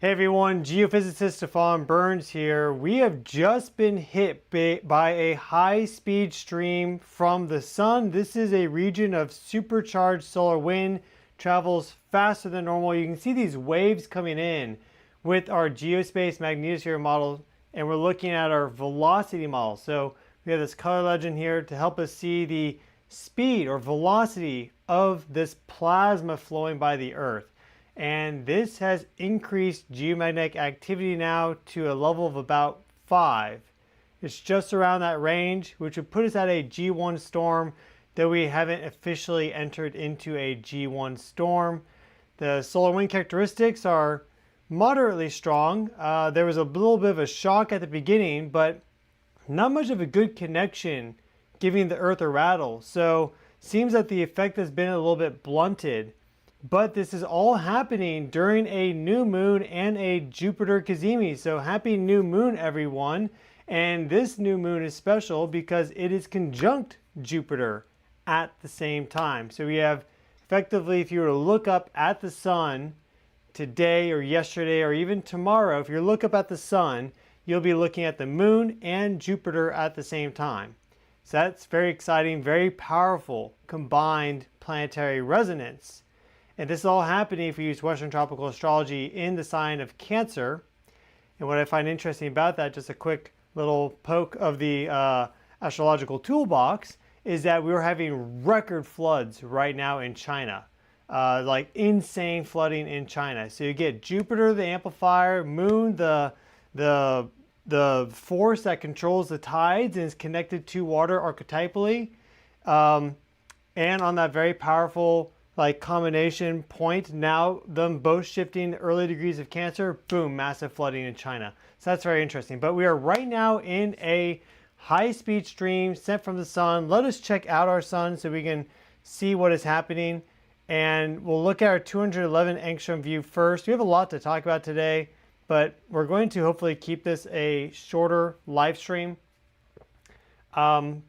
Hey everyone, geophysicist Stefan Burns here. We have just been hit by a high-speed stream from the sun. This is a region of supercharged solar wind, travels faster than normal. You can see these waves coming in with our geospace magnetosphere model, and we're looking at our velocity model. So we have this color legend here to help us see the speed or velocity of this plasma flowing by the Earth. And this has increased geomagnetic activity now to a level of about 5. It's just around that range, which would put us at a G1 storm, though we haven't officially entered into a G1 storm. The solar wind characteristics are moderately strong. There was a little bit of a shock at the beginning, but not much of a good connection giving the Earth a rattle. So seems that the effect has been a little bit blunted. But this is all happening during a new moon and a Jupiter Cazimi. So happy new moon, everyone. And this new moon is special because it is conjunct Jupiter at the same time. So we have effectively, if you were to look up at the sun today or yesterday or even tomorrow, if you look up at the sun, you'll be looking at the moon and Jupiter at the same time. So that's very exciting, very powerful combined planetary resonance. And this is all happening if we use Western tropical astrology in the sign of Cancer. And what I find interesting about that, just a quick little poke of the astrological toolbox, is that we're having record floods right now in China. Like insane flooding in China. So you get Jupiter, the amplifier, Moon, the force that controls the tides and is connected to water archetypally. And on that very powerful combination point, now them both shifting early degrees of Cancer, boom, massive flooding in China. So that's very interesting. But we are right now in a high-speed stream sent from the sun. Let us check out our sun so we can see what is happening. And we'll look at our 211 angstrom view first. We have a lot to talk about today, but we're going to hopefully keep this a shorter live stream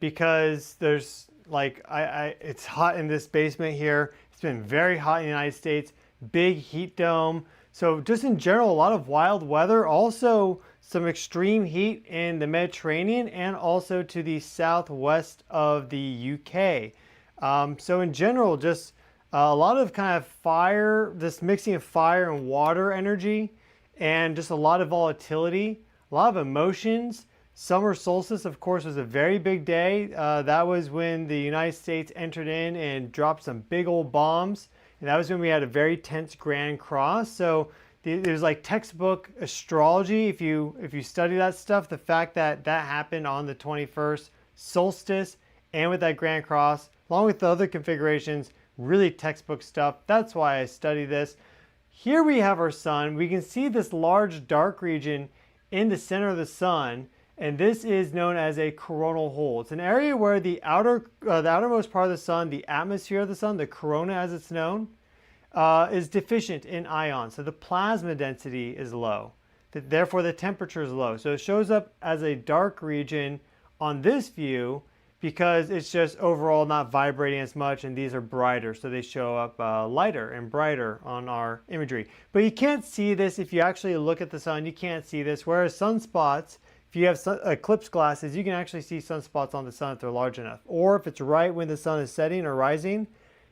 because there's it's hot in this basement here. It's been very hot in the United States, big heat dome. So just in general, a lot of wild weather, also some extreme heat in the Mediterranean and also to the southwest of the UK. So in general, just a lot of kind of fire, this mixing of fire and water energy, and just a lot of volatility, a lot of emotions. Summer solstice, of course, was a very big day. That was when the United States entered in and dropped some big old bombs. And that was when we had a very tense Grand Cross. So there's like textbook astrology. If you study that stuff, the fact that that happened on the 21st solstice and with that Grand Cross, along with the other configurations, really textbook stuff. That's why I study this. Here we have our sun. We can see this large dark region in the center of the sun. And this is known as a coronal hole. It's an area where the outermost part of the sun, the atmosphere of the sun, the corona as it's known, is deficient in ions. So the plasma density is low. Therefore, the temperature is low. So it shows up as a dark region on this view because it's just overall not vibrating as much, and these are brighter. So they show up lighter and brighter on our imagery. But you can't see this if you actually look at the sun. You can't see this. Whereas sunspots, if you have eclipse glasses, you can actually see sunspots on the sun if they're large enough. Or if it's right when the sun is setting or rising,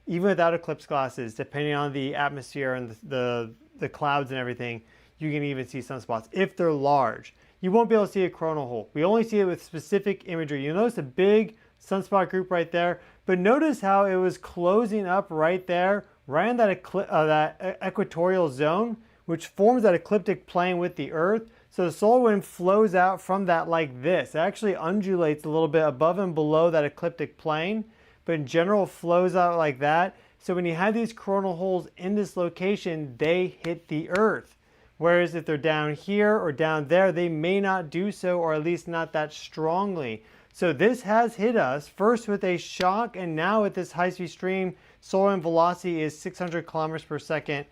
even without eclipse glasses, depending on the atmosphere and the clouds and everything, you can even see sunspots if they're large. You won't be able to see a coronal hole. We only see it with specific imagery. You'll notice a big sunspot group right there, but notice how it was closing up right there, right in that equatorial zone, which forms that ecliptic plane with the Earth. So the solar wind flows out from that like this. It actually undulates a little bit above and below that ecliptic plane, but in general flows out like that. So when you have these coronal holes in this location, they hit the Earth. Whereas if they're down here or down there, they may not do so, or at least not that strongly. So this has hit us first with a shock, and now with this high-speed stream, solar wind velocity is 600 kilometers per second.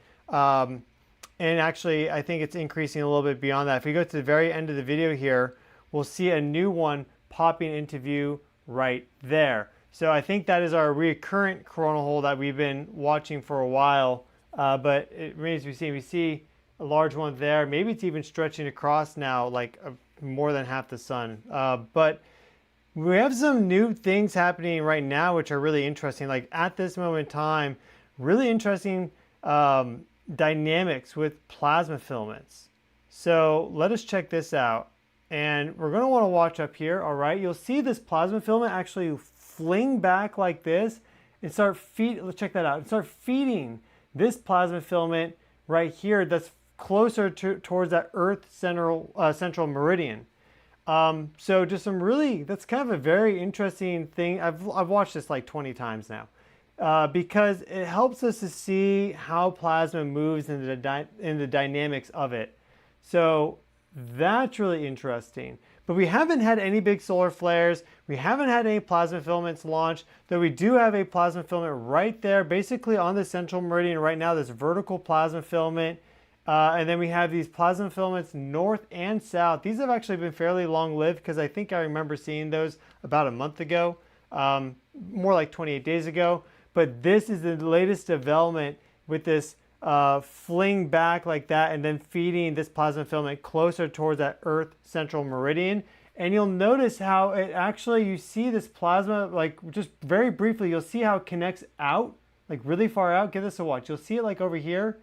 And actually, I think it's increasing a little bit beyond that. If we go to the very end of the video here, we'll see a new one popping into view right there. So I think that is our recurrent coronal hole that we've been watching for a while, but it remains to be seen. We see a large one there. Maybe it's even stretching across now, like more than half the sun. But we have some new things happening right now, which are really interesting. Like at this moment in time, really interesting dynamics with plasma filaments. So let us check this out. And we're going to want to watch up here. All right, you'll see this plasma filament actually fling back like this and start let's check that out. And start feeding this plasma filament right here that's closer towards that Earth central meridian. So just some really, that's kind of a very interesting thing. I've watched this like 20 times now because it helps us to see how plasma moves in the dynamics of it. So that's really interesting. But we haven't had any big solar flares. We haven't had any plasma filaments launched, though we do have a plasma filament right there, basically on the central meridian right now, this vertical plasma filament. And then we have these plasma filaments north and south. These have actually been fairly long-lived because I think I remember seeing those about a month ago, more like 28 days ago. But this is the latest development with this fling back like that and then feeding this plasma filament closer towards that Earth central meridian. And you'll notice how it actually, you see this plasma, like just very briefly, you'll see how it connects out, like really far out. Give this a watch. You'll see it like over here.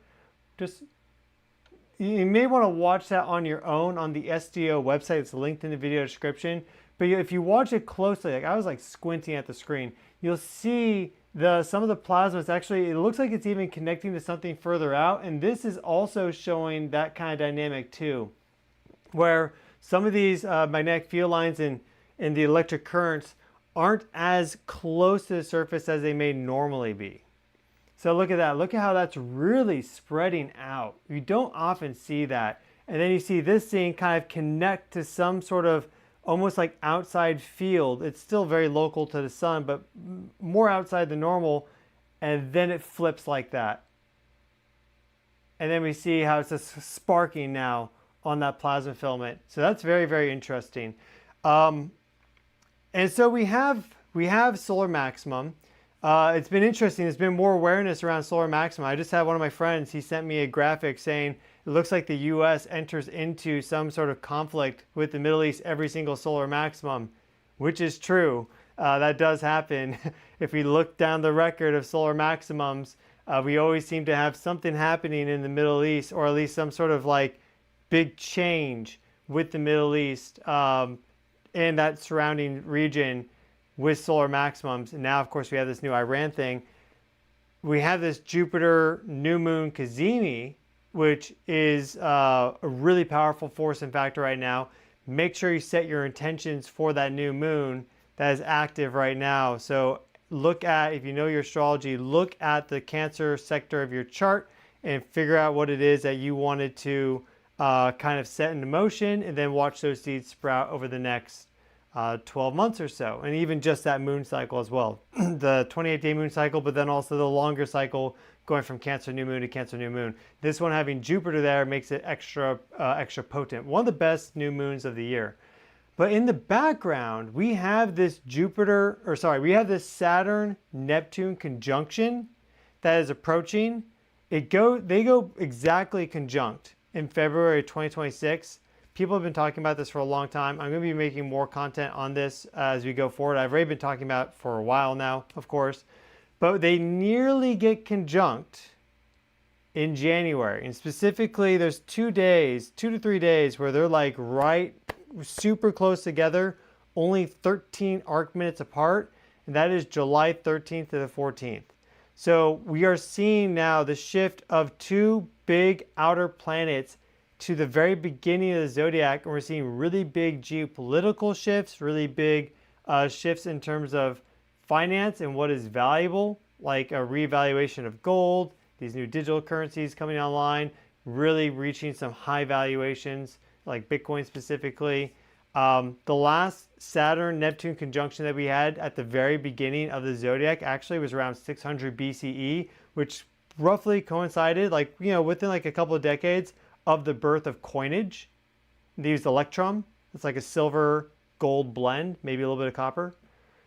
You may want to watch that on your own on the SDO website. It's linked in the video description. But if you watch it closely, like I was like squinting at the screen, you'll see some of the plasma. It's actually, it looks like it's even connecting to something further out. And this is also showing that kind of dynamic too, where some of these magnetic field lines and the electric currents aren't as close to the surface as they may normally be. So look at that. Look at how that's really spreading out. You don't often see that. And then you see this thing kind of connect to some sort of almost like outside field. It's still very local to the sun, but more outside the normal. And then it flips like that. And then we see how it's just sparking now on that plasma filament. So that's very, very interesting. And so we have solar maximum. It's been interesting. There's been more awareness around solar maximum. I just had one of my friends, he sent me a graphic saying it looks like the US enters into some sort of conflict with the Middle East every single solar maximum, which is true. That does happen. If we look down the record of solar maximums, we always seem to have something happening in the Middle East, or at least some sort of like big change with the Middle East and that surrounding region with solar maximums. And now, of course, we have this new Iran thing. We have this Jupiter new moon Cazimi, which is a really powerful force and factor right now. Make sure you set your intentions for that new moon that is active right now. So look at, if you know your astrology, look at the Cancer sector of your chart and figure out what it is that you wanted to kind of set into motion, and then watch those seeds sprout over the next 12 months or so, and even just that moon cycle as well. The 28-day moon cycle, but then also the longer cycle going from Cancer new moon to Cancer new moon. This one having Jupiter there makes it extra potent. One of the best new moons of the year. But in the background, we have this we have this Saturn-Neptune conjunction that is approaching. They go exactly conjunct in February 2026. People have been talking about this for a long time. I'm going to be making more content on this as we go forward. I've already been talking about it for a while now, of course. But they nearly get conjunct in January. And specifically, there's 2 to 3 days where they're like right super close together, only 13 arc minutes apart. And that is July 13th to the 14th. So we are seeing now the shift of 2 big outer planets to the very beginning of the zodiac, and we're seeing really big geopolitical shifts, really big shifts in terms of finance and what is valuable, like a reevaluation of gold, these new digital currencies coming online, really reaching some high valuations, like Bitcoin specifically. The last Saturn-Neptune conjunction that we had at the very beginning of the zodiac actually was around 600 BCE, which roughly coincided, like, you know, within like a couple of decades of the birth of coinage. They used electrum. It's like a silver gold blend, maybe a little bit of copper.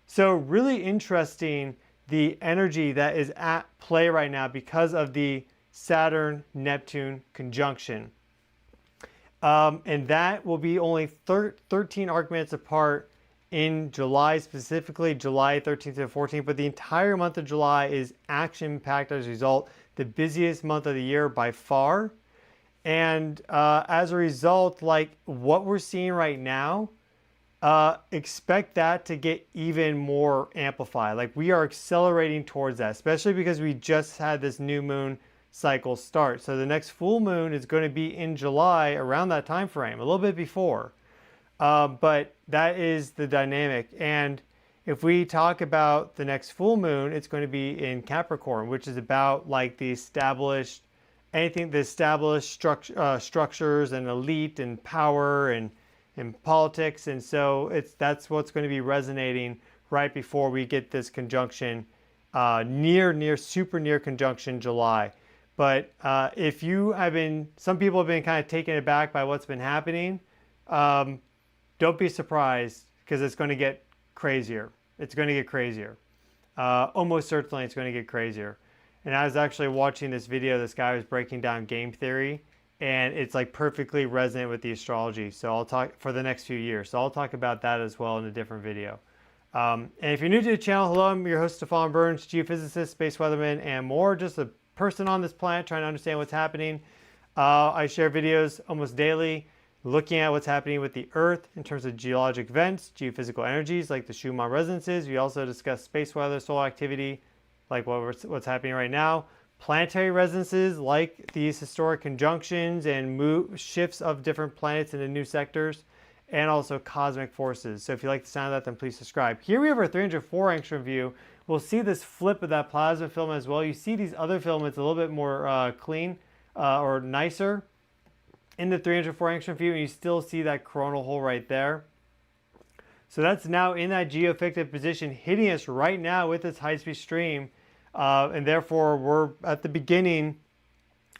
So really interesting, the energy that is at play right now because of the Saturn-Neptune conjunction. And that will be only 13 arc minutes apart in July, specifically July 13th to 14th. But the entire month of July is action-packed as a result, the busiest month of the year by far. And as a result, like what we're seeing right now, expect that to get even more amplified. Like we are accelerating towards that, especially because we just had this new moon cycle start. So the next full moon is going to be in July around that time frame, a little bit before. But that is the dynamic. And if we talk about the next full moon, it's going to be in Capricorn, which is about like the established, anything, the established structures and elite and power and politics. And so that's what's going to be resonating right before we get this conjunction, super near conjunction July. But if you have been, some people have been kind of taken aback by what's been happening, don't be surprised because it's going to get crazier. It's going to get crazier. Almost certainly it's going to get crazier. And I was actually watching this video, this guy was breaking down game theory, and it's like perfectly resonant with the astrology. So I'll talk for the next few years. So I'll talk about that as well in a different video. And if you're new to the channel, hello, I'm your host, Stefan Burns, geophysicist, space weatherman, and more, just a person on this planet trying to understand what's happening. I share videos almost daily looking at what's happening with the Earth in terms of geologic events, geophysical energies like the Schumann resonances. We also discuss space weather, solar activity, like what's happening right now, planetary resonances like these historic conjunctions and shifts of different planets into new sectors, and also cosmic forces. So if you like the sound of that, then please subscribe. Here we have our 304 angstrom view. We'll see this flip of that plasma filament as well. You see these other filaments a little bit more clean or nicer in the 304 angstrom view, and you still see that coronal hole right there. So that's now in that geofictive position, hitting us right now with this high-speed stream, and therefore we're at the beginning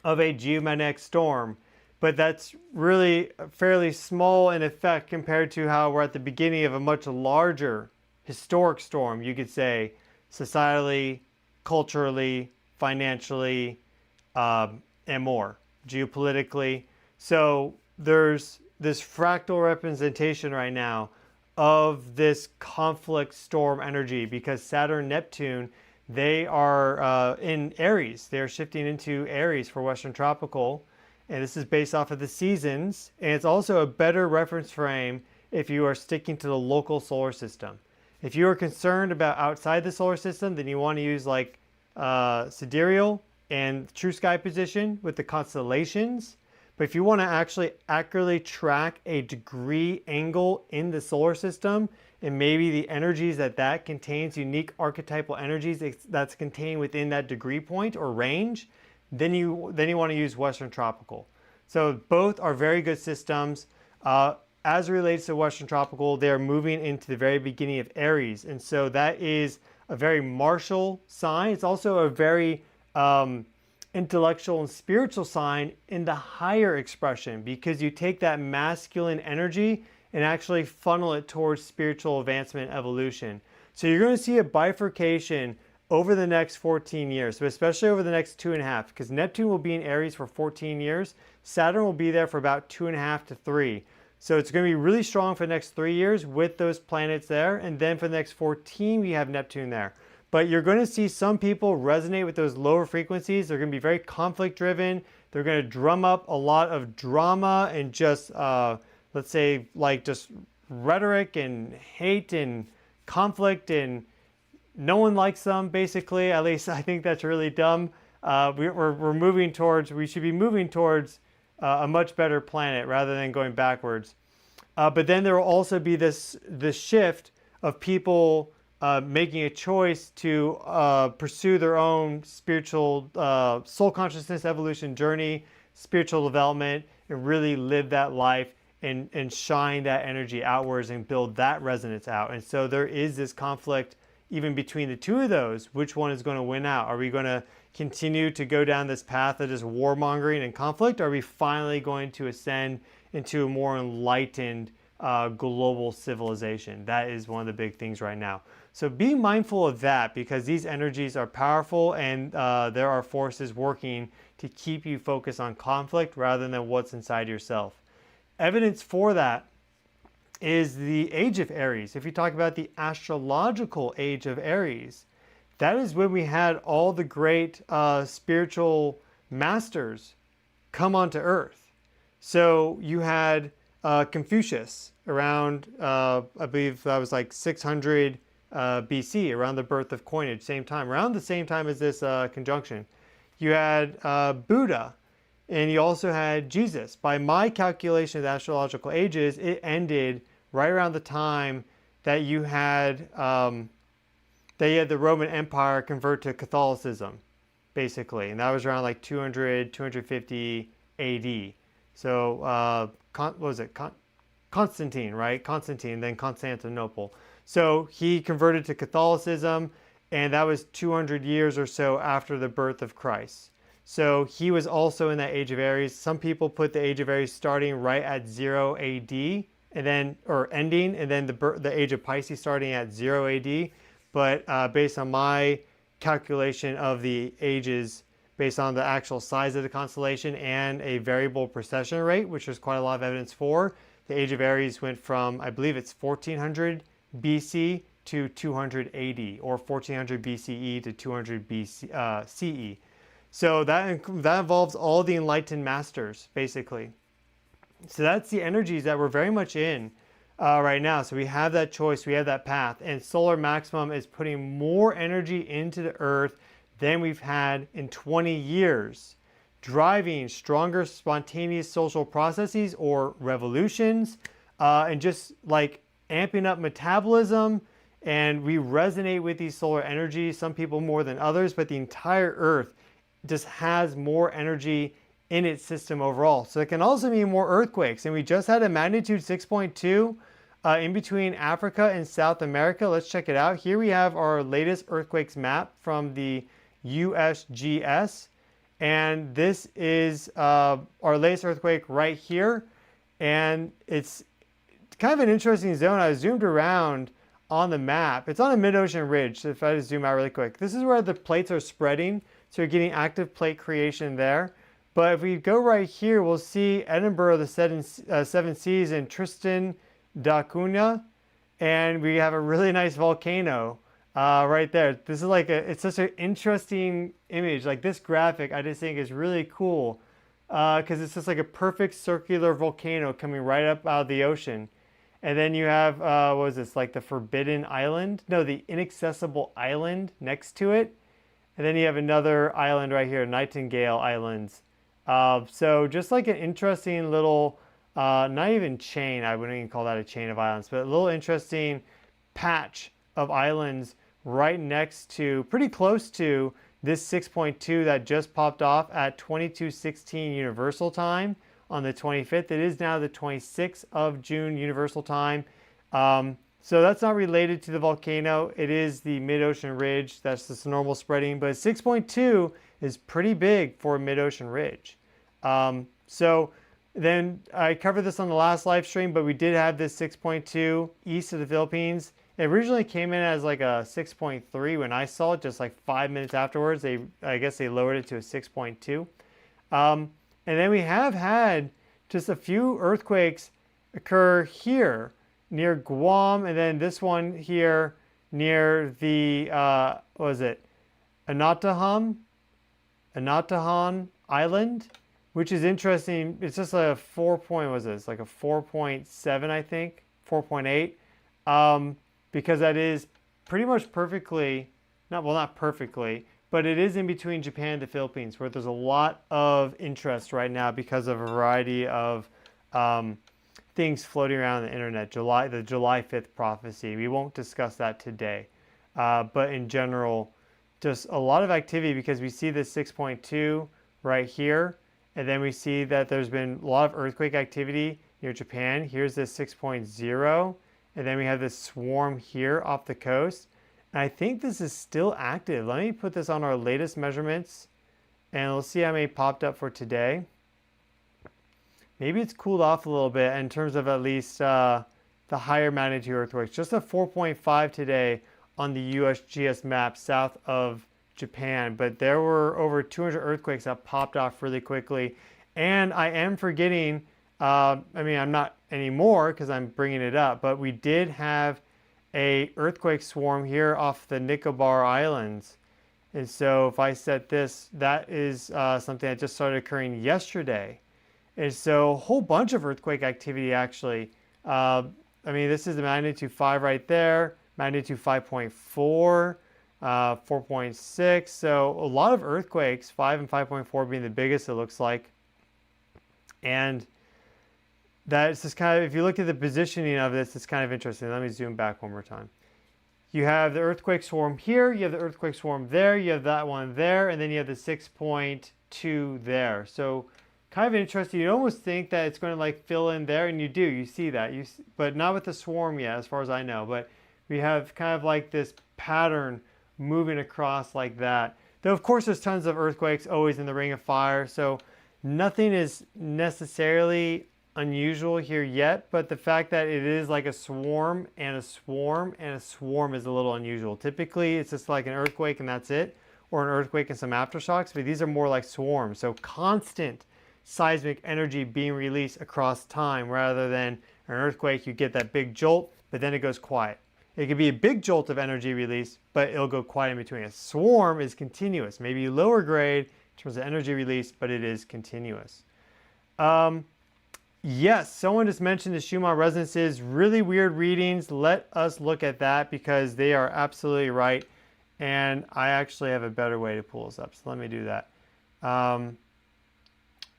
of a geomagnetic storm. But that's really fairly small in effect compared to how we're at the beginning of a much larger historic storm, you could say, societally, culturally, financially, and more, geopolitically. So there's this fractal representation right now of this conflict storm energy because Saturn, Neptune, they are in Aries. They're shifting into Aries for Western Tropical. And this is based off of the seasons. And it's also a better reference frame if you are sticking to the local solar system. If you are concerned about outside the solar system, then you want to use like sidereal and true sky position with the constellations. But if you want to actually accurately track a degree angle in the solar system and maybe the energies that contains, unique archetypal energies that's contained within that degree point or range, then you want to use Western Tropical. So both are very good systems. As it relates to Western Tropical, they're moving into the very beginning of Aries. And so that is a very martial sign. It's also a very intellectual and spiritual sign in the higher expression because you take that masculine energy and actually funnel it towards spiritual advancement, evolution. So you're going to see a bifurcation over the next 14 years, but especially over the next 2.5, because Neptune will be in Aries for 14 years. Saturn will be there for about 2.5 to 3. So it's going to be really strong for the next 3 years with those planets there. And then for the next 14, we have Neptune there. But you're going to see some people resonate with those lower frequencies. They're going to be very conflict driven. They're going to drum up a lot of drama and just, let's say, like just rhetoric and hate and conflict, and no one likes them, basically. At least I think that's really dumb. We're moving towards, we should be moving towards a much better planet rather than going backwards. But then there will also be this shift of people making a choice to pursue their own spiritual soul consciousness evolution journey, spiritual development, and really live that life and shine that energy outwards and build that resonance out. And so there is this conflict even between the two of those. Which one is going to win out? Are we going to continue to go down this path of just warmongering and conflict? Or are we finally going to ascend into a more enlightened global civilization? That is one of the big things right now. So be mindful of that, because these energies are powerful, and there are forces working to keep you focused on conflict rather than what's inside yourself. Evidence for that is the age of Aries. If you talk about the astrological age of Aries, that is when we had all the great spiritual masters come onto Earth. So you had Confucius around, I believe that was like 600 BC, around the birth of coinage, same time, around the same time as this conjunction. You had Buddha, and you also had Jesus. By my calculation of the astrological ages, it ended right around the time that you had the Roman Empire convert to Catholicism, basically. And that was around like 200, 250 AD. So, what was it? Constantine, right? Constantine, then Constantinople. So he converted to Catholicism, and that was 200 years or so after the birth of Christ. So he was also in that age of Aries. Some people put the age of Aries starting right at 0 AD, and then, or ending, and then the age of Pisces starting at 0 AD. But based on my calculation of the ages, based on the actual size of the constellation and a variable precession rate, which there's quite a lot of evidence for, the age of Aries went from, I believe it's 1400 BC to 200 AD, or 1400 BCE to 200 CE. So that involves all the enlightened masters, basically. So that's the energies that we're very much in right now. So we have that choice, we have that path, and solar maximum is putting more energy into the Earth than we've had in 20 years, driving stronger spontaneous social processes or revolutions, and just like amping up metabolism. And we resonate with these solar energies, some people more than others, but the entire Earth just has more energy in its system overall. So it can also mean more earthquakes. And we just had a magnitude 6.2 in between Africa and South America. Let's check it out. Here we have our latest earthquakes map from the USGS. And this is our latest earthquake right here. And it's kind of an interesting zone. I zoomed around on the map. It's on a mid-ocean ridge. So if I just zoom out really quick, this is where the plates are spreading. So you're getting active plate creation there. But if we go right here, we'll see Edinburgh, the seven seas, and Tristan da Cunha. And we have a really nice volcano right there. This is like it's such an interesting image. Like this graphic, I just think is really cool because it's just like a perfect circular volcano coming right up out of the ocean. And then you have, what is this, like the Forbidden Island? No, the Inaccessible Island next to it. And then you have another island right here, Nightingale Islands. So just like an interesting little, not even chain, I wouldn't even call that a chain of islands, but a little interesting patch of islands right next to, pretty close to this 6.2 that just popped off at 22:16 Universal Time on the 25th. It is now the 26th of June Universal Time. So that's not related to the volcano. It is the mid-ocean ridge. That's just normal spreading. But 6.2 is pretty big for a mid-ocean ridge. So then I covered this on the last live stream, but we did have this 6.2 east of the Philippines. It originally came in as like a 6.3 when I saw it, just like 5 minutes afterwards. I guess they lowered it to a 6.2. And then we have had just a few earthquakes occur here near Guam, and then this one here near the, what was it, Anatahan Island, which is interesting. It's just a 4 point, what was this, like a 4.7, I think, 4.8, because that is pretty much perfectly, not perfectly, but it is in between Japan and the Philippines, where there's a lot of interest right now because of a variety of things floating around the internet. The July 5th prophecy. We won't discuss that today. But in general, just a lot of activity because we see this 6.2 right here. And then we see that there's been a lot of earthquake activity near Japan. Here's this 6.0. And then we have this swarm here off the coast. And I think this is still active. Let me put this on our latest measurements. And we'll see how many popped up for today. Maybe it's cooled off a little bit in terms of at least the higher magnitude earthquakes. Just a 4.5 today on the USGS map south of Japan, but there were over 200 earthquakes that popped off really quickly. And I am forgetting, I mean, I'm not anymore because I'm bringing it up, but we did have a earthquake swarm here off the Nicobar Islands. And so if I set this, that is something that just started occurring yesterday. And so a whole bunch of earthquake activity actually. I mean, this is the magnitude 5 right there, magnitude 5.4, 4.6. So a lot of earthquakes, 5 and 5.4 being the biggest, it looks like. And that's just kind of, if you look at the positioning of this, it's kind of interesting. Let me zoom back one more time. You have the earthquake swarm here, you have the earthquake swarm there, you have that one there, and then you have the 6.2 there. So kind of interesting. You almost think that it's going to like fill in there, and you do. You see that, but not with the swarm yet, as far as I know. But we have kind of like this pattern moving across like that. Though, of course, there's tons of earthquakes always in the Ring of Fire, so nothing is necessarily unusual here yet, but the fact that it is like a swarm and a swarm and a swarm is a little unusual. Typically, it's just like an earthquake and that's it, or an earthquake and some aftershocks, but these are more like swarms. So constant seismic energy being released across time rather than an earthquake. You get that big jolt, but then it goes quiet. It could be a big jolt of energy release, but it'll go quiet in between. A swarm is continuous, maybe lower grade in terms of energy release, but it is continuous. Yes, someone just mentioned the Schumann resonances, really weird readings. Let us look at that because they are absolutely right. And I actually have a better way to pull this up, so let me do that.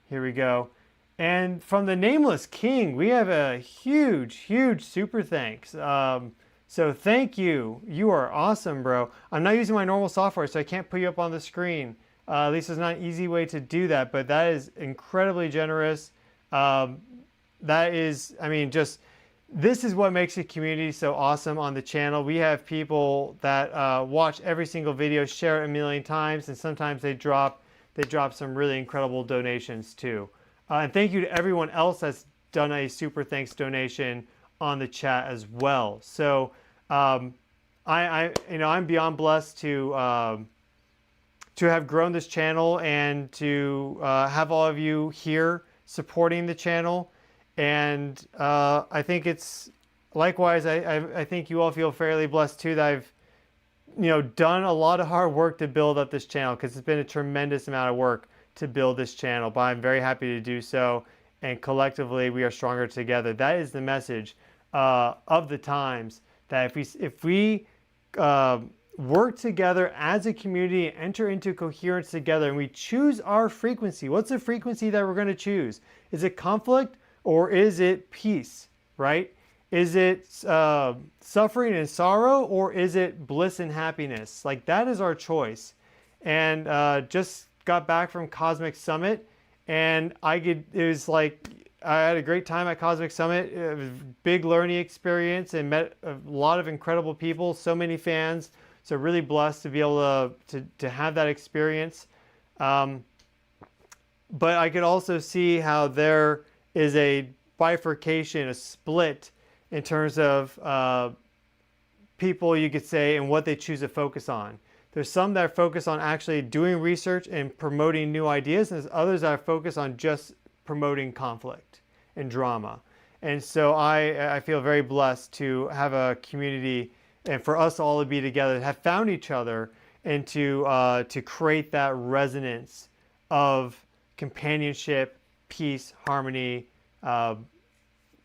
Here we go. And from the Nameless King, we have a huge, huge super thanks. So thank you. You are awesome, bro. I'm not using my normal software, so I can't put you up on the screen. At least it's not an easy way to do that, but that is incredibly generous. That is, I mean, just, this is what makes the community so awesome on the channel. We have people that watch every single video, share it a million times, and sometimes they drop some really incredible donations too. And thank you to everyone else that's done a super thanks donation on the chat as well. So I'm beyond blessed to have grown this channel and to have all of you here supporting the channel. And I think it's likewise, I think you all feel fairly blessed too that I've done a lot of hard work to build up this channel, because it's been a tremendous amount of work to build this channel, but I'm very happy to do so. And collectively, we are stronger together. That is the message of the times, that if we work together as a community, enter into coherence together, and we choose our frequency. What's the frequency that we're going to choose? Is it conflict or is it peace, right? Is it suffering and sorrow, or is it bliss and happiness? Like, that is our choice. And just got back from Cosmic Summit, and it was like, I had a great time at Cosmic Summit. It was a big learning experience and met a lot of incredible people, so many fans. So really blessed to be able to have that experience. But I could also see how there is a bifurcation, a split in terms of people, you could say, and what they choose to focus on. There's some that are focused on actually doing research and promoting new ideas, and there's others that are focused on just promoting conflict and drama. And so I feel very blessed to have a community, and for us all to be together, have found each other, and to create that resonance of companionship, peace, harmony,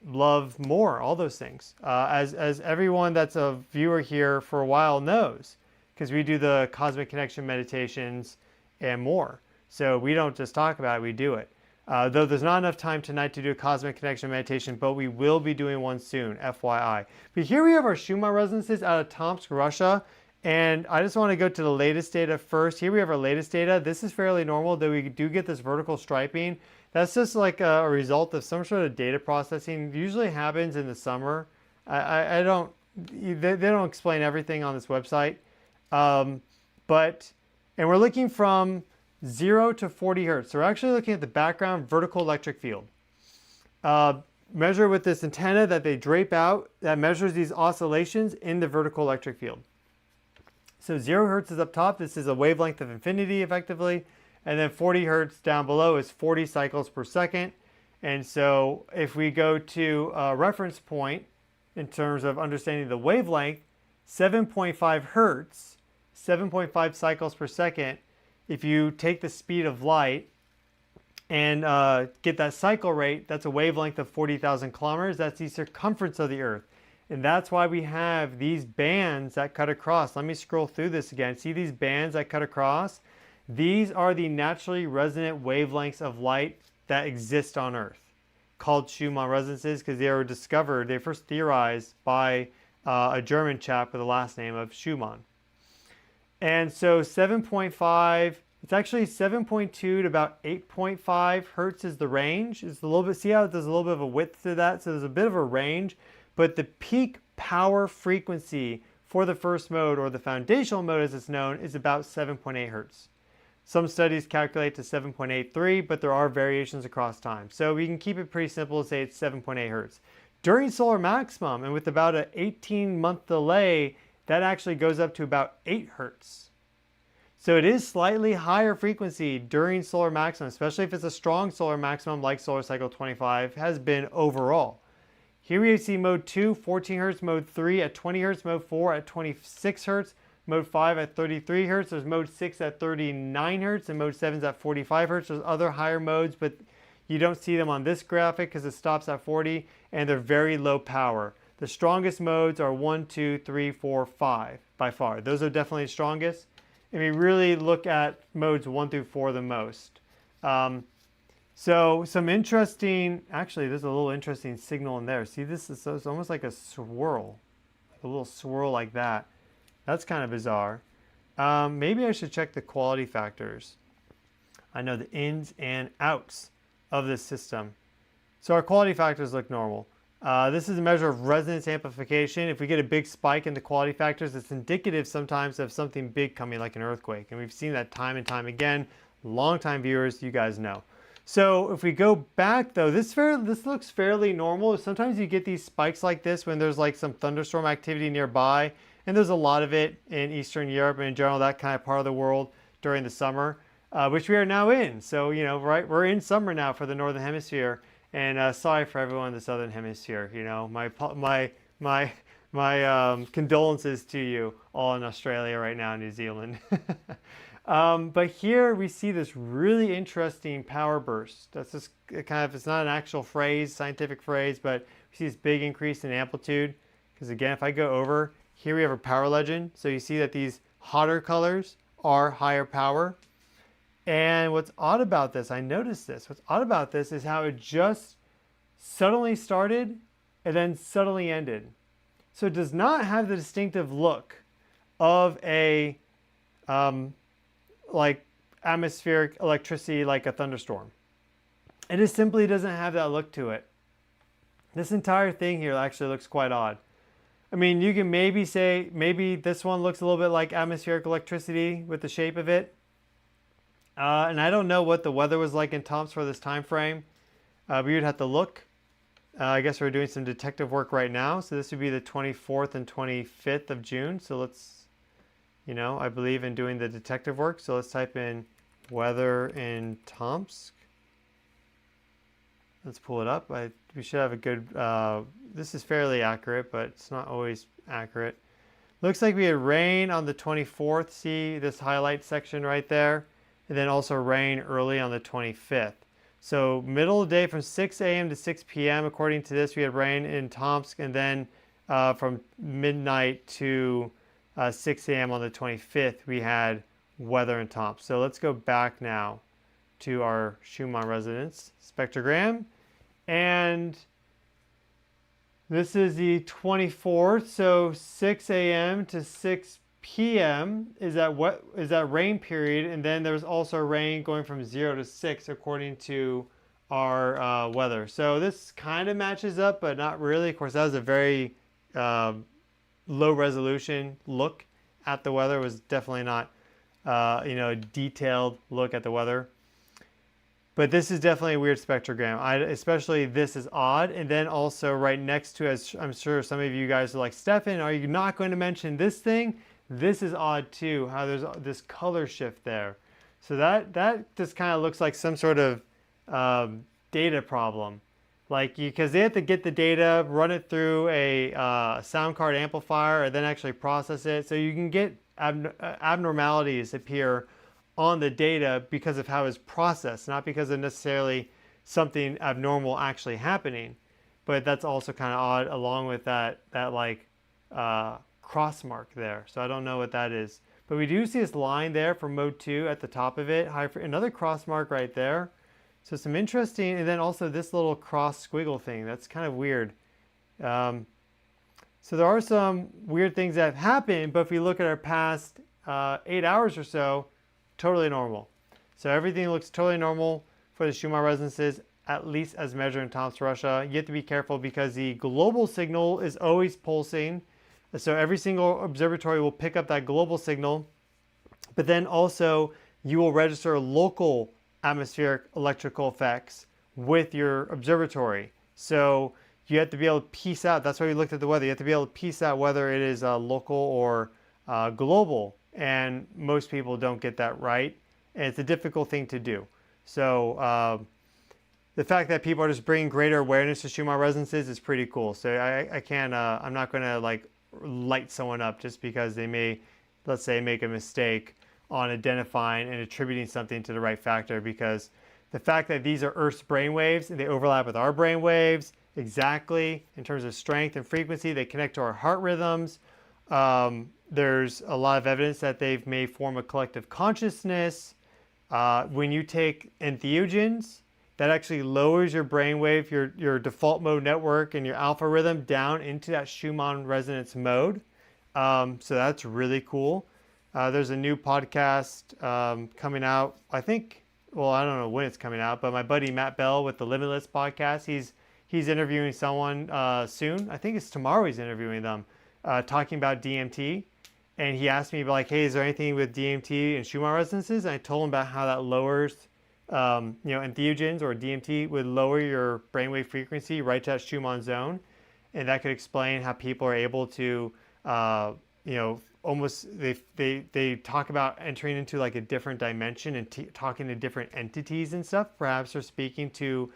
love, more, all those things. As everyone that's a viewer here for a while knows, because we do the Cosmic Connection meditations and more. So we don't just talk about it, we do it. Though there's not enough time tonight to do a Cosmic Connection meditation, but we will be doing one soon, FYI. But here we have our Schumann resonances out of Tomsk, Russia. And I just want to go to the latest data first. Here we have our latest data. This is fairly normal, though we do get this vertical striping. That's just like a result of some sort of data processing. It usually happens in the summer. They don't explain everything on this website. And we're looking from 0 to 40 hertz. So we're actually looking at the background vertical electric field. Measure with this antenna that they drape out that measures these oscillations in the vertical electric field. So 0 hertz is up top. This is a wavelength of infinity, effectively. And then 40 hertz down below is 40 cycles per second. And so if we go to a reference point in terms of understanding the wavelength, 7.5 hertz, 7.5 cycles per second, if you take the speed of light and get that cycle rate, that's a wavelength of 40,000 kilometers. That's the circumference of the Earth. And that's why we have these bands that cut across. Let me scroll through this again. See these bands that cut across? These are the naturally resonant wavelengths of light that exist on Earth, called Schumann resonances, because they were discovered, they first theorized by a German chap with the last name of Schumann. And so 7.5, it's actually 7.2 to about 8.5 hertz is the range. It's a little bit, see how there's a little bit of a width to that? So there's a bit of a range, but the peak power frequency for the first mode, or the foundational mode as it's known, is about 7.8 hertz. Some studies calculate to 7.83, but there are variations across time. So we can keep it pretty simple and say it's 7.8 hertz. During solar maximum, and with about an 18-month delay, that actually goes up to about 8 hertz. So it is slightly higher frequency during solar maximum, especially if it's a strong solar maximum like solar cycle 25 has been overall. Here we see mode 2, 14 hertz, mode 3 at 20 hertz, mode 4 at 26 hertz, mode 5 at 33 hertz, there's mode 6 at 39 hertz, and mode 7 is at 45 hertz. There's other higher modes, but you don't see them on this graphic because it stops at 40, and they're very low power. The strongest modes are 1, 2, 3, 4, 5 by far. Those are definitely the strongest. And we really look at modes 1 through 4 the most. So some interesting, actually there's a little interesting signal in there. See, this is it's almost like a swirl, a little swirl like that. That's kind of bizarre. Maybe I should check the quality factors. I know the ins and outs of this system. So our quality factors look normal. This is a measure of resonance amplification. If we get a big spike in the quality factors, it's indicative sometimes of something big coming, like an earthquake. And we've seen that time and time again. Longtime viewers, you guys know. So if we go back though, this looks fairly normal. Sometimes you get these spikes like this when there's like some thunderstorm activity nearby. And there's a lot of it in Eastern Europe and in general, that kind of part of the world during the summer, which we are now in. So, you know, right, we're in summer now for the Northern Hemisphere. And sorry for everyone in the Southern Hemisphere. You know, my condolences to you all in Australia right now, New Zealand. But here we see this really interesting power burst. That's just kind of, it's not an actual phrase, scientific phrase, but we see this big increase in amplitude. Because again, if I go over, here we have a power legend. So you see that these hotter colors are higher power. And what's odd about this, I noticed this, what's odd about this is how it just suddenly started and then suddenly ended. So it does not have the distinctive look of a like atmospheric electricity like a thunderstorm. It just simply doesn't have that look to it. This entire thing here actually looks quite odd. I mean, you can maybe say, maybe this one looks a little bit like atmospheric electricity with the shape of it. And I don't know what the weather was like in Tomsk for this time frame. We would have to look. I guess we're doing some detective work right now. So this would be the 24th and 25th of June. So let's, you know, I believe in doing the detective work. So let's type in weather in Tomsk. Let's pull it up. We should have a good, this is fairly accurate, but it's not always accurate. Looks like we had rain on the 24th. See this highlight section right there? And then also rain early on the 25th. So middle of the day from 6 a.m. to 6 p.m. According to this, we had rain in Tomsk, and then from midnight to 6 a.m. on the 25th, we had weather in Tomsk. So let's go back now to our Schumann resonance spectrogram. And this is the 24th, so 6 a.m. to 6 p.m. is that rain period, and then there's also rain going from 0 to 6 according to our weather. So this kind of matches up, but not really. Of course, that was a very low resolution look at the weather. It was definitely not you know, a detailed look at the weather. But this is definitely a weird spectrogram. Especially this is odd. And then also right next to, as I'm sure some of you guys are like, Stefan, are you not going to mention this thing? This is odd too, how there's this color shift there. So that just kind of looks like some sort of data problem. Like, because they have to get the data, run it through a sound card amplifier, and then actually process it. So you can get abnormalities appear on the data because of how it's processed, not because of necessarily something abnormal actually happening. But that's also kind of odd, along with that like cross mark there. So I don't know what that is. But we do see this line there for mode 2 at the top of it. Another cross mark right there. So some interesting, and then also this little cross squiggle thing. That's kind of weird. So there are some weird things that have happened, but if we look at our past 8 hours or so, totally normal. So everything looks totally normal for the Schumann resonances, at least as measured in Thomson, Russia. You have to be careful because the global signal is always pulsing. So every single observatory will pick up that global signal, but then also you will register local atmospheric electrical effects with your observatory. So you have to be able to piece out, that's why we looked at the weather, you have to be able to piece out whether it is local or global, and most people don't get that right, and it's a difficult thing to do. So the fact that people are just bringing greater awareness to Schumann resonances is pretty cool. So I can't, I'm not going to like light someone up just because they may, let's say, make a mistake on identifying and attributing something to the right factor, because the fact that these are Earth's brainwaves and they overlap with our brainwaves exactly in terms of strength and frequency, they connect to our heart rhythms. There's a lot of evidence that they may form a collective consciousness. When you take entheogens, that actually lowers your brainwave, your default mode network and your alpha rhythm down into that Schumann resonance mode. So that's really cool. There's a new podcast coming out, I think, well, I don't know when it's coming out, but my buddy Matt Bell with the Limitless podcast, he's interviewing someone soon. I think it's tomorrow he's interviewing them, talking about DMT. And he asked me, like, hey, is there anything with DMT and Schumann resonances? And I told him about how that lowers, entheogens or DMT would lower your brainwave frequency right to that Schumann zone. And that could explain how people are able to, almost, they talk about entering into like a different dimension and talking to different entities and stuff. Perhaps they're speaking to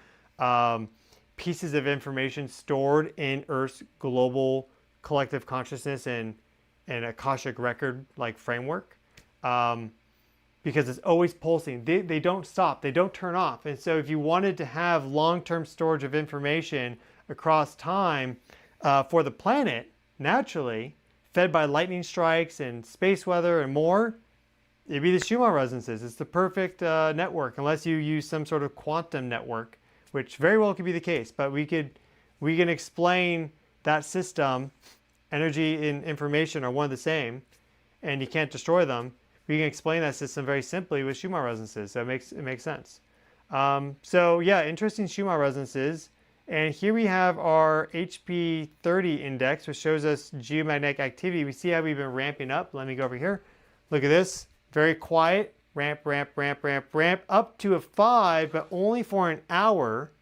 pieces of information stored in Earth's global collective consciousness and Akashic record like framework, because it's always pulsing. They don't stop, they don't turn off. And so if you wanted to have long-term storage of information across time for the planet, naturally, fed by lightning strikes and space weather and more, it'd be the Schumann resonances. It's the perfect network, unless you use some sort of quantum network, which very well could be the case. But we can explain that system. Energy and information are one and the same, and you can't destroy them. We can explain that system very simply with Schumann resonances. So it makes sense. So yeah, interesting Schumann resonances. And here we have our HP30 index, which shows us geomagnetic activity. We see how we've been ramping up. Let me go over here. Look at this. Very quiet. Ramp, ramp, ramp, ramp, ramp. Up to a 5, but only for an hour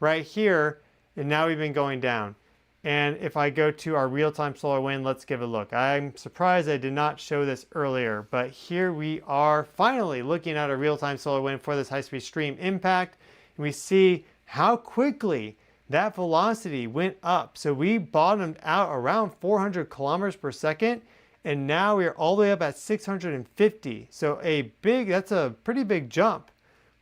right here. And now we've been going down. And if I go to our real-time solar wind, let's give a look. I'm surprised I did not show this earlier, but here we are finally looking at a real-time solar wind for this high-speed stream impact. And we see how quickly that velocity went up. So we bottomed out around 400 kilometers per second, and now we are all the way up at 650. So that's a pretty big jump.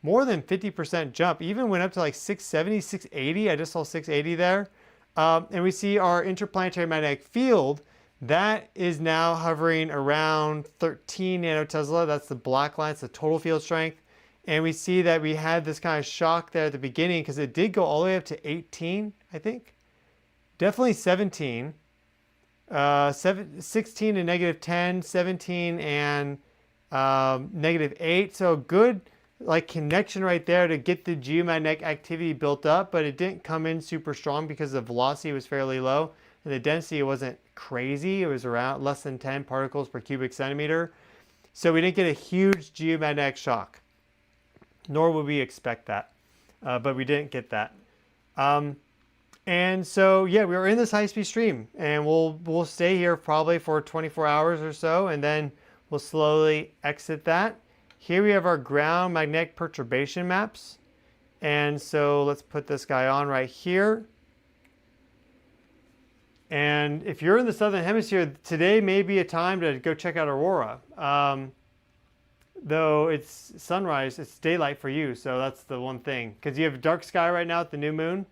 More than 50% jump. Even went up to like 670, 680. I just saw 680 there. And we see our interplanetary magnetic field that is now hovering around 13 nanotesla. That's the black line, it's the total field strength. And we see that we had this kind of shock there at the beginning because it did go all the way up to 18, I think. Definitely 17. 16 and negative 10, 17 and negative 8. So good like connection right there to get the geomagnetic activity built up, but it didn't come in super strong because the velocity was fairly low and the density wasn't crazy. It was around less than 10 particles per cubic centimeter. So we didn't get a huge geomagnetic shock, nor would we expect that, but we didn't get that. And so, yeah, we were in this high-speed stream, and we'll stay here probably for 24 hours or so, and then we'll slowly exit that. Here we have our ground magnetic perturbation maps. And so let's put this guy on right here. And if you're in the southern hemisphere, today may be a time to go check out aurora. Though it's sunrise, it's daylight for you, so that's the one thing. Because you have dark sky right now at the new moon,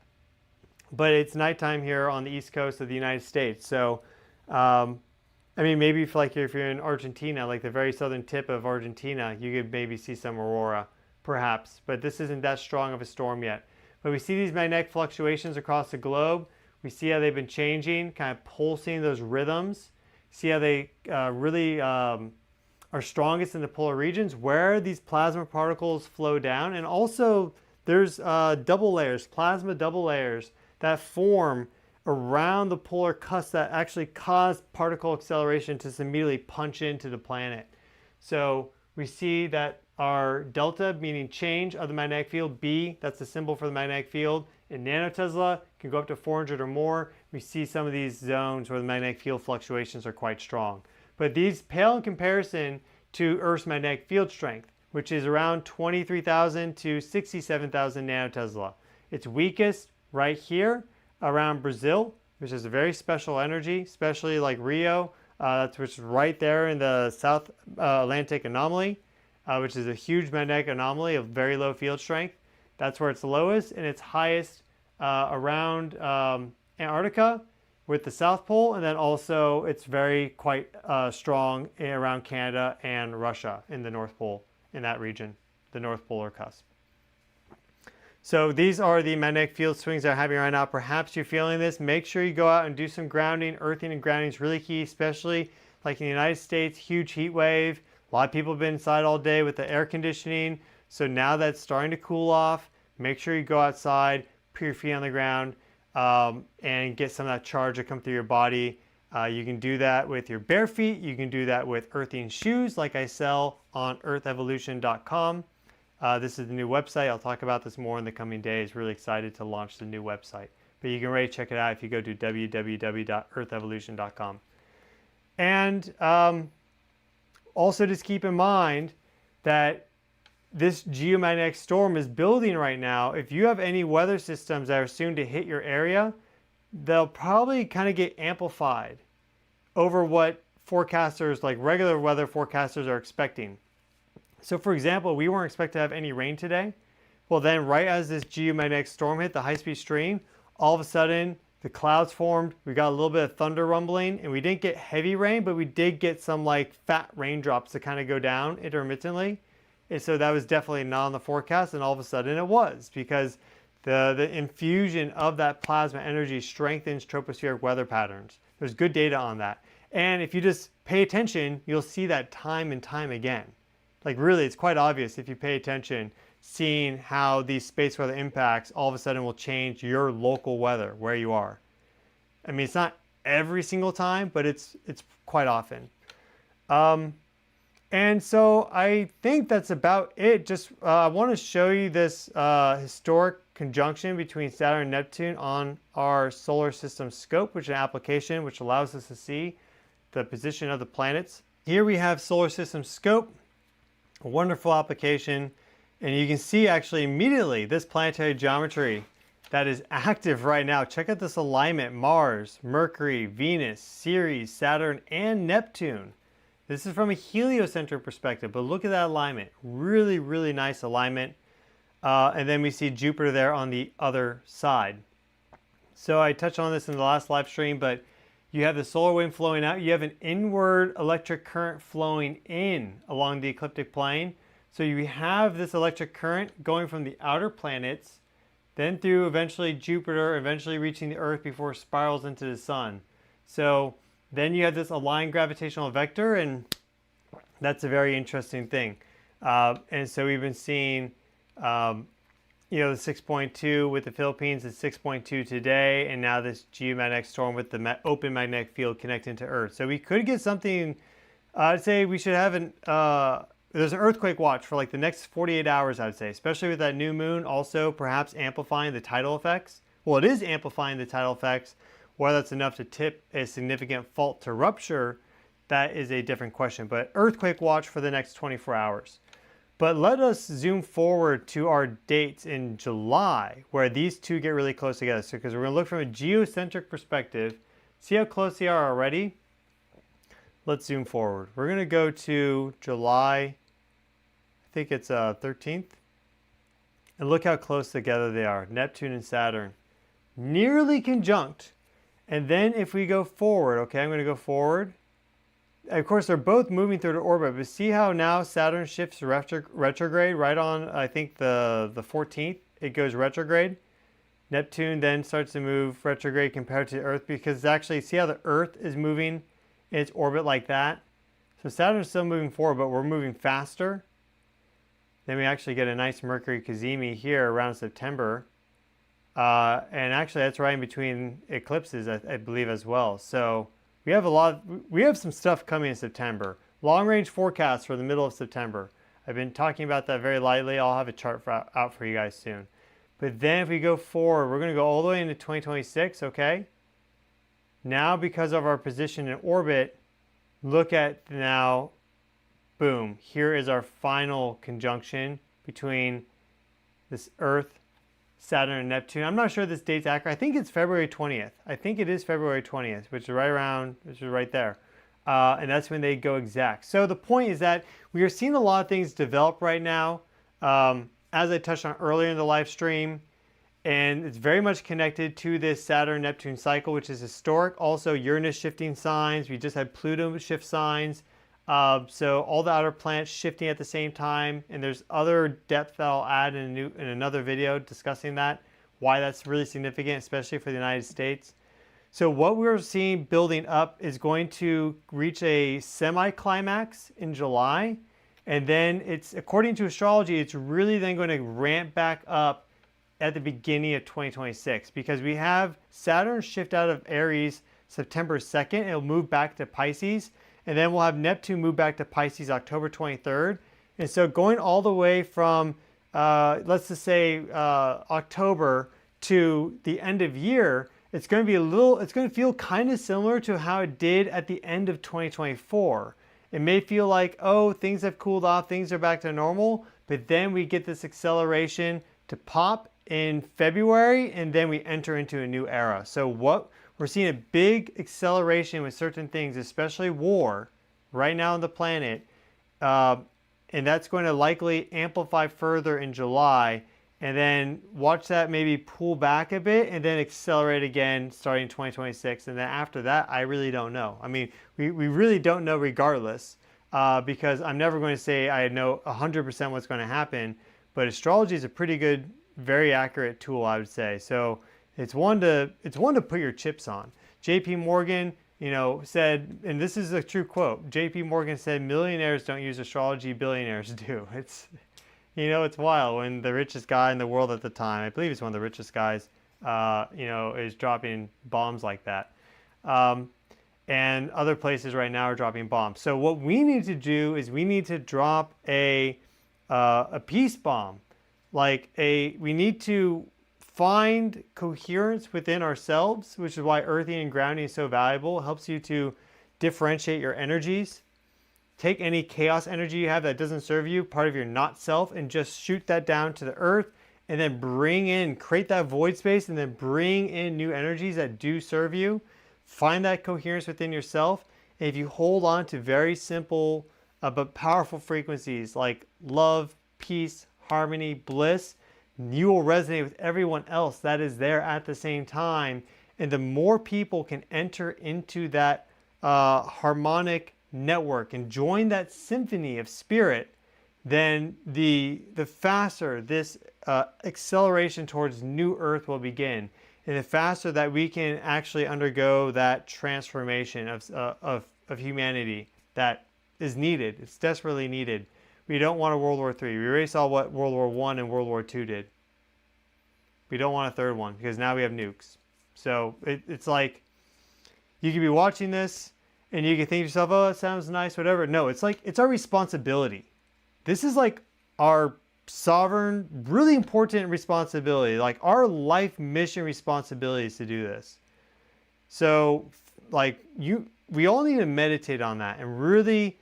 but it's nighttime here on the east coast of the United States. So, I mean, maybe if you're in Argentina, like the very southern tip of Argentina, you could maybe see some aurora, perhaps. But this isn't that strong of a storm yet. But we see these magnetic fluctuations across the globe. We see how they've been changing, kind of pulsing those rhythms. See how they really are strongest in the polar regions where these plasma particles flow down. And also there's double layers, plasma double layers that form around the polar cusp that actually cause particle acceleration to immediately punch into the planet. So we see that our delta, meaning change of the magnetic field, B, that's the symbol for the magnetic field, in nanotesla, can go up to 400 or more. We see some of these zones where the magnetic field fluctuations are quite strong. But these pale in comparison to Earth's magnetic field strength, which is around 23,000 to 67,000 nanotesla. It's weakest right here around Brazil, which is a very special energy, especially like Rio, which is right there in the South Atlantic anomaly, which is a huge magnetic anomaly of very low field strength. That's where it's lowest, and it's highest around Antarctica with the South Pole, and then also it's quite strong around Canada and Russia in the North Pole, in that region, the North Polar cusp. So these are the magnetic field swings that are happening right now. Perhaps you're feeling this. Make sure you go out and do some grounding. Earthing and grounding is really key, especially like in the United States, huge heat wave. A lot of people have been inside all day with the air conditioning. So now that's starting to cool off. Make sure you go outside, put your feet on the ground, and get some of that charge to come through your body. You can do that with your bare feet. You can do that with earthing shoes like I sell on earthevolution.com. This is the new website. I'll talk about this more in the coming days. Really excited to launch the new website. But you can already check it out if you go to www.earthevolution.com. And also just keep in mind that this geomagnetic storm is building right now. If you have any weather systems that are soon to hit your area, they'll probably kind of get amplified over what forecasters, like regular weather forecasters, are expecting. So for example, we weren't expected to have any rain today. Well then, right as this geomagnetic storm hit the high-speed stream, all of a sudden the clouds formed, we got a little bit of thunder rumbling, and we didn't get heavy rain, but we did get some like fat raindrops to kind of go down intermittently. And so that was definitely not on the forecast, and all of a sudden it was, because the infusion of that plasma energy strengthens tropospheric weather patterns. There's good data on that. And if you just pay attention, you'll see that time and time again. Like really, it's quite obvious if you pay attention, seeing how these space weather impacts all of a sudden will change your local weather where you are. I mean, it's not every single time, but it's quite often. And so I think that's about it. Just I want to show you this historic conjunction between Saturn and Neptune on our solar system scope, which is an application which allows us to see the position of the planets. Here we have solar system scope, a wonderful application, and you can see actually immediately this planetary geometry that is active right now. Check out this alignment: Mars, Mercury, Venus, Ceres, Saturn, and Neptune. This is from a heliocentric perspective, but look at that alignment. Really, really nice alignment. And then we see Jupiter there on the other side. So I touched on this in the last live stream, but you have the solar wind flowing out. You have an inward electric current flowing in along the ecliptic plane. So you have this electric current going from the outer planets, then through eventually Jupiter, eventually reaching the Earth before it spirals into the sun. So then you have this aligned gravitational vector, and that's a very interesting thing. And so we've been seeing, the 6.2 with the Philippines is 6.2 today, and now this geomagnetic storm with the open magnetic field connecting to Earth. So we could get something. I'd say we should have there's an earthquake watch for like the next 48 hours, I'd say, especially with that new moon also perhaps amplifying the tidal effects, Well, it is amplifying the tidal effects. Whether that's enough to tip a significant fault to rupture, that is a different question. But earthquake watch for the next 24 hours. But let us zoom forward to our dates in July, where these two get really close together. So, because we're going to look from a geocentric perspective, see how close they are already? Let's zoom forward. We're going to go to July, I think it's 13th. And look how close together they are, Neptune and Saturn. Nearly conjunct. And then if we go forward, okay, I'm going to go forward. Of course, they're both moving through the orbit, but see how now Saturn shifts retrograde right on, I think, the 14th. It goes retrograde. Neptune then starts to move retrograde compared to Earth, because actually, see how the Earth is moving in its orbit like that? So Saturn's still moving forward, but we're moving faster. Then we actually get a nice Mercury Cazimi here around September. And actually, that's right in between eclipses, I believe, as well. So we have some stuff coming in September. Long range forecast for the middle of September. I've been talking about that very lightly. I'll have a chart out for you guys soon. But then if we go forward, we're going to go all the way into 2026, okay? Now, because of our position in orbit, look at now, boom. Here is our final conjunction between this Earth, Saturn, and Neptune. I'm not sure this date's accurate. I think it's February 20th. I think it is February 20th, which is right there. And that's when they go exact. So the point is that we are seeing a lot of things develop right now, as I touched on earlier in the live stream. And it's very much connected to this Saturn-Neptune cycle, which is historic. Also, Uranus shifting signs. We just had Pluto shift signs. So all the outer planets shifting at the same time, and there's other depth that I'll add in another video discussing that, why that's really significant, especially for the United States. So what we're seeing building up is going to reach a semi-climax in July, and then it's, according to astrology, it's really then going to ramp back up at the beginning of 2026, because we have Saturn shift out of Aries September 2nd, it'll move back to Pisces. And then we'll have Neptune move back to Pisces October 23rd. And so going all the way from, let's just say, October to the end of year, it's going to be it's going to feel kind of similar to how it did at the end of 2024. It may feel like, oh, things have cooled off, things are back to normal, but then we get this acceleration to pop in February, and then we enter into a new era. So we're seeing a big acceleration with certain things, especially war, right now on the planet. And that's going to likely amplify further in July. And then watch that maybe pull back a bit and then accelerate again starting 2026. And then after that, I really don't know. I mean, we really don't know regardless, because I'm never going to say I know 100% what's going to happen. But astrology is a pretty good, very accurate tool, I would say. So it's one to put your chips on. J.P. Morgan, said, and this is a true quote. J.P. Morgan said, "Millionaires don't use astrology; billionaires do." It's, it's wild when the richest guy in the world at the time, I believe he's one of the richest guys, is dropping bombs like that. And other places right now are dropping bombs. So what we need to do is we need to drop a peace bomb, we need to find coherence within ourselves, which is why earthing and grounding is so valuable. It helps you to differentiate your energies. Take any chaos energy you have that doesn't serve you, part of your not self, and just shoot that down to the earth, and then create that void space, and then bring in new energies that do serve you. Find that coherence within yourself. And if you hold on to very simple but powerful frequencies like love, peace, harmony, bliss, you will resonate with everyone else that is there at the same time. And the more people can enter into that harmonic network and join that symphony of spirit, then the faster this acceleration towards new earth will begin. And the faster that we can actually undergo that transformation of humanity that is needed. It's desperately needed. We don't want a World War III. We already saw what World War I and World War II did. We don't want a third one because now we have nukes. So it's like you could be watching this and you can think to yourself, oh, that sounds nice, whatever. No, it's like it's our responsibility. This is like our sovereign, really important responsibility. Like our life mission responsibility is to do this. So like we all need to meditate on that and really,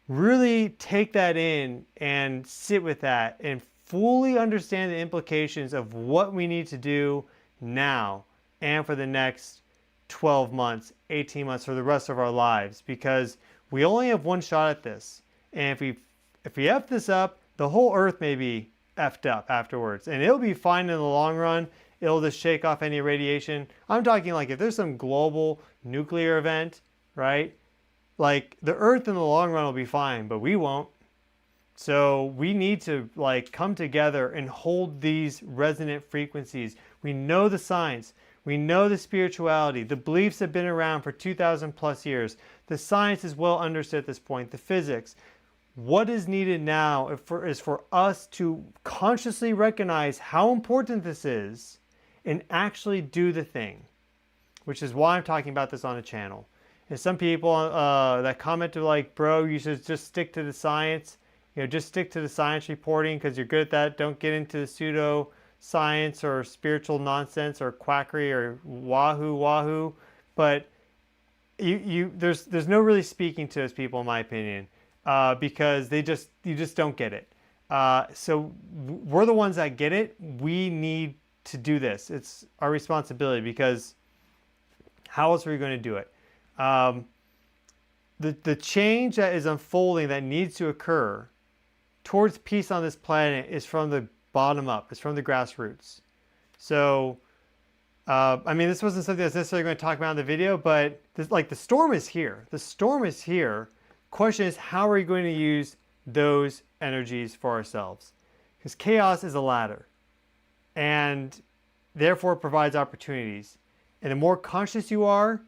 really take that in and sit with that and fully understand the implications of what we need to do now and for the next 12 months, 18 months, for the rest of our lives, because we only have one shot at this. And if we F this up, the whole earth may be effed up afterwards, and it'll be fine in the long run. It'll just shake off any radiation. I'm talking like if there's some global nuclear event, right? Like the earth in the long run will be fine, but we won't. So we need to like come together and hold these resonant frequencies. We know the science. We know the spirituality. The beliefs have been around for 2,000 plus years. The science is well understood at this point. The physics. What is needed now is for us to consciously recognize how important this is and actually do the thing, which is why I'm talking about this on the channel. And some people that comment are like, bro, you should just stick to the science. You know, just stick to the science reporting because you're good at that. Don't get into the pseudo science or spiritual nonsense or quackery or wahoo. But there's no really speaking to us people, in my opinion, because you just don't get it. So we're the ones that get it. We need to do this. It's our responsibility, because how else are we going to do it? The change that is unfolding that needs to occur towards peace on this planet is from the bottom up. It's from the grassroots. So, I mean, this wasn't something that's necessarily going to talk about in the video, but like the storm is here. The storm is here. Question is, how are we going to use those energies for ourselves? Because chaos is a ladder, and therefore provides opportunities. And the more conscious you are,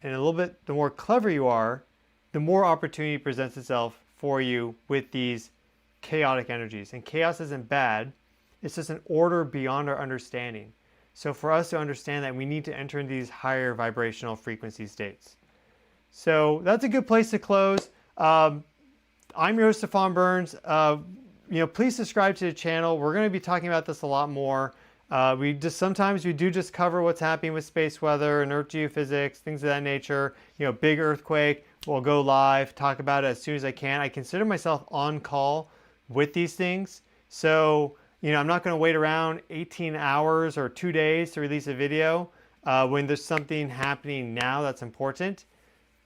and a little bit the more clever you are, the more opportunity presents itself for you with these chaotic energies. And chaos isn't bad. It's just an order beyond our understanding. So for us to understand that, we need to enter into these higher vibrational frequency states. So that's a good place to close. I'm your host, Stefan Burns. Please subscribe to the channel. We're going to be talking about this a lot more. Sometimes we do just cover what's happening with space weather and earth geophysics, things of that nature. Big earthquake, we'll go live, talk about it as soon as I can. I consider myself on call with these things. So, I'm not going to wait around 18 hours or 2 days to release a video when there's something happening now that's important.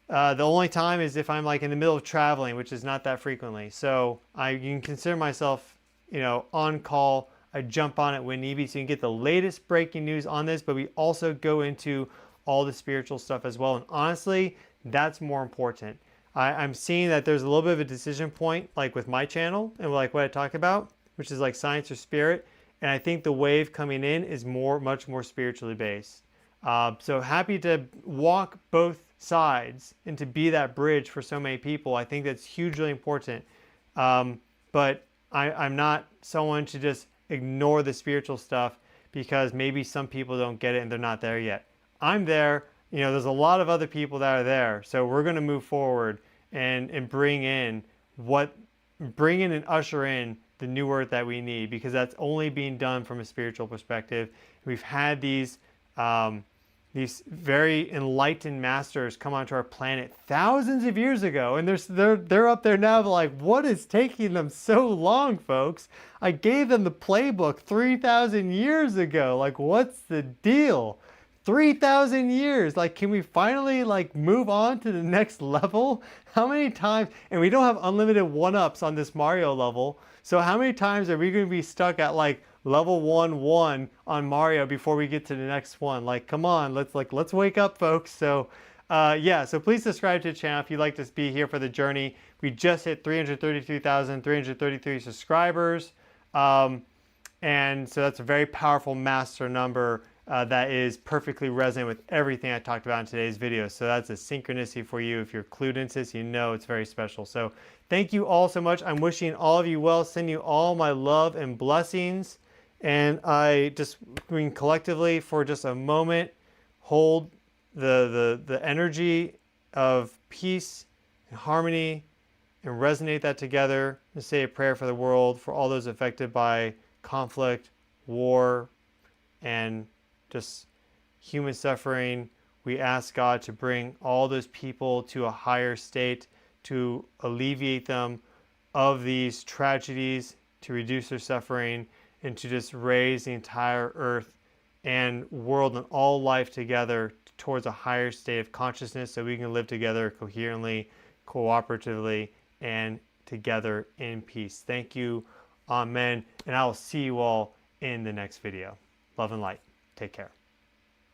The only time is if I'm like in the middle of traveling, which is not that frequently. So you can consider myself, on call. I jump on it when need be, so you can get the latest breaking news on this, but we also go into all the spiritual stuff as well. And honestly, that's more important. I'm seeing that there's a little bit of a decision point, like with my channel and like what I talk about, which is like science or spirit. And I think the wave coming in is much more spiritually based. So happy to walk both sides and to be that bridge for so many people. I think that's hugely important. But I'm not someone to just ignore the spiritual stuff because maybe some people don't get it and they're not there yet. I'm there. There's a lot of other people that are there. So we're going to move forward and bring in and usher in the new earth that we need, because that's only being done from a spiritual perspective. We've had these very enlightened masters come onto our planet thousands of years ago, and they're up there now. They're like, what is taking them so long, folks? I gave them the playbook 3,000 years ago. Like, what's the deal? 3,000 years. Like, can we finally like move on to the next level? How many times? And we don't have unlimited one-ups on this Mario level. So how many times are we going to be stuck at like level 1 on Mario before we get to the next one? Like, come on, let's wake up, folks. So so please subscribe to the channel if you'd like to be here for the journey. We just hit 333,333 subscribers. And so that's a very powerful master number that is perfectly resonant with everything I talked about in today's video. So that's a synchronicity for you. If you're clued into this, it's very special. So thank you all so much. I'm wishing all of you well, send you all my love and blessings. And I just, collectively for just a moment, hold the energy of peace and harmony and resonate that together and say a prayer for the world, for all those affected by conflict, war, and just human suffering. We ask God to bring all those people to a higher state, to alleviate them of these tragedies, to reduce their suffering, and to just raise the entire earth and world and all life together towards a higher state of consciousness so we can live together coherently, cooperatively, and together in peace. Thank you. Amen. And I will see you all in the next video. Love and light. Take care.